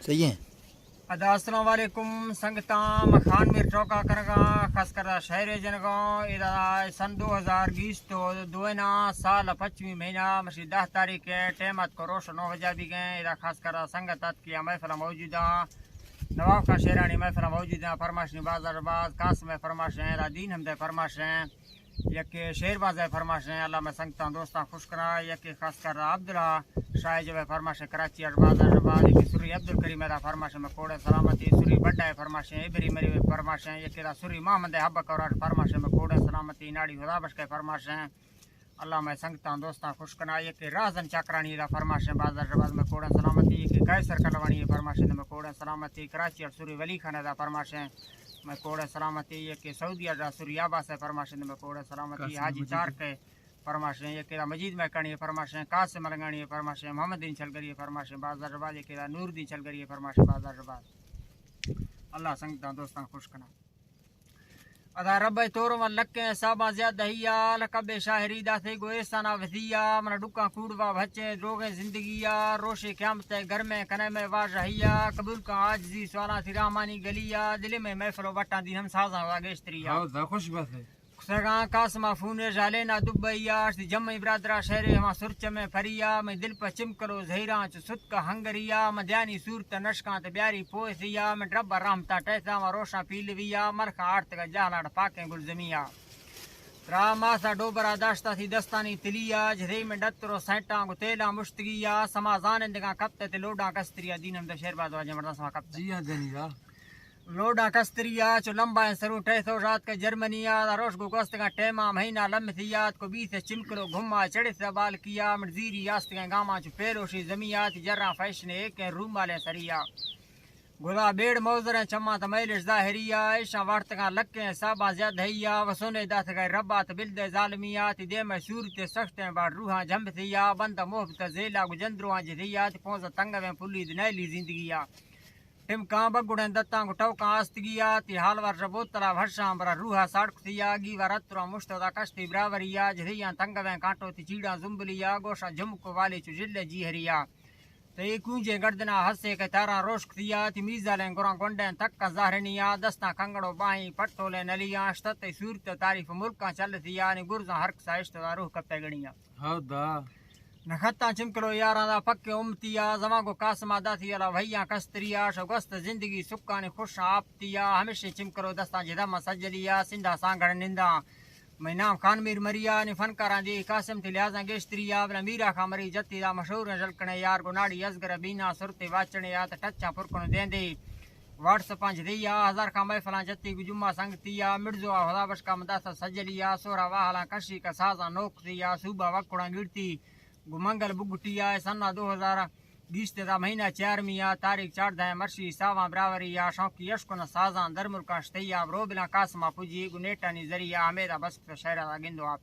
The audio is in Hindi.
सही है। अस्सलाम वालेकुम संगता मखान में चौका करगा खास कर शहर जनगांव इधर सन 2020 तो दोना साल 25 महीना मशी 10 तारीख है टेमत को रोश 9 बजा भी गए इधर खास कर संगत की महफिल मौजूदा नवाब का शेरानी महफिल मौजूदा फरमाश बाजारबाज कास में फरमाश है दीन हमदे फरमाश है यके शेरबाज है फरमाश है अल्लाह में संगता दोस्ता खुश करा यके खास कर अब्दुल्ला शाह जो है फरमाश कराची बाजारबाज यके सुरी अब्दुल करीम मेरा फरमाश में कोड़े सलामती सुरी बड्डा है फरमाश है इबरी मरी फरमाश है यके सुरी मोहम्मद हब्बक और फरमाश में कोड़े सलामती नाड़ी खुदाबश के फरमाश है अल्लाह में संगता दोस्ता खुश करा यके राजन चक्रानी रा फरमाश है बाजारबाज में कोड़े सलामती यके कैसर कलवानी है फरमाश में कोड़े सलामती कराची और सुरी वली खाना दा फरमाश है मैं कोड़े सलामती ये के सऊदिया रा सुरियाबा से फरमाश में कोड़े सलामती हाजी चार के फरमाश ये के मजीद में कणी फरमाश कास मलंगानी फरमाश मोहम्मद दिन चल गई फरमाश बाजारबाज ये के नूर दिन चल गई फरमाश बाजारबाज अल्लाह संगता दोस्तां खुश कना अदा रब तोर वन लके साबा ज्यादा हिया लकबे शाहरी दाथे गोएसाना वधिया मन डुका कूड़वा बच्चे रोगे जिंदगिया रोशे क़यामत घर में कने में वाज रहिया कबूल का आज जी सवाला थी रामानी गलिया दिल में महफिलो बटा दी हम साजा वागेस्त्रिया हां खुश बात है सगा कासमा फूने जाले ना दुबैया जम इब्रादरा शहरे हम सुरच में फरिया मैं दिल पर चिमकलो जहीरा च सुत का हंगरिया मध्यानी सूरत नशका ते ब्यारी पोसिया मैं रब रहमता टैसा मा रोशा पीलविया मरखा आर्त का जहलाड़ पाके गुलजमिया रामासा डोबरा दाश्ता थी दस्तानी तिलिया जरे में डतरो सैटा गो तेला मुश्तगिया समाजान इंदगा कप्ते ते लोडा कस्त्रिया दीनम द शेरबाज वाजे मर्दा सा कप्ते जी हां जनीरा लोडा कस्तरिया चो लंबा है सरू टैसो रात का जर्मनिया रोश गो गोस्त का टेमा महीना लम थियात को बीस चिमकलो घुमा चढ़े से बाल किया मर्जीरी यास्त के गामा चो पेरोशी जमियात जर्रा फैशन एक रूम वाले सरिया गुला बेड़ मौजर चम्मा तमैलिश जाहिरिया ऐशा वार्त का लक्के साबा ज्याद हैया वसोने दात गए रब्बात बिल्दे जालमियात दे में सूरत सख्त बाड़ रूहा जंब थिया बंद मोहब्बत जेला गुजंद्रो जियात पहुंच तंग में पुली नैली जिंदगिया टिम का बगुड़े दत्ता को टौका आस्तगिया ती हालवर रबोतला भरशा बरा रूहा साड़क थिया गी वरत्रा मुश्तदा कश्ती बरावरिया जरिया तंगवे कांटो ती चीड़ा जुम्बलिया गोशा झुमको वाले चु जिल्ले जीहरिया ते कूंजे गर्दना हसे के तारा रोशक थिया ती मीजाले गुरा गोंडे तक का जाहरनिया दस्ता कंगड़ो बाई पट्टोले नलिया शतते सूरत तारीफ मुल्का चल थिया ने गुरजा हरक साइश्तदा रूह कपे गणिया हां दा नखत्ता चिमकलो यारा दा पक्के उमतिया जमा को कासमा दाती अला भैया कस्तरिया शगस्त जिंदगी सुक्का ने खुश आपतिया हमेशा चिमकलो दस्ता जिदा सजलिया सिंधा सांगड़ निंदा मैं नाम खान मीर मरिया ने फनकारा दी कासिम थी लिहाजा गेस्त्रिया बना मीरा खा मरी जत्ती दा मशहूर जलकने यार गुनाड़ी असगर बीना सुरते वाचने या टच्चा फुरकन देंदे व्हाट्सअप दिया हजार का महफला जत्ती गुजुमा संगतिया मिर्जो हदाबश का मदासा सजलिया सोरा वाहला कशी का साजा नोक दिया सुबह वकुड़ा गिरती गुमंगल बुगटिया सन्ना 2020 का महीना 4 मिया तारीख 4 दाए मर्शी सावा बरावरिया शौकी यशकुन साजा दरमुल का शतैया रोबिला कासमा पुजी गुनेटा नि जरिया मेरा बस शहरा गिंदो आप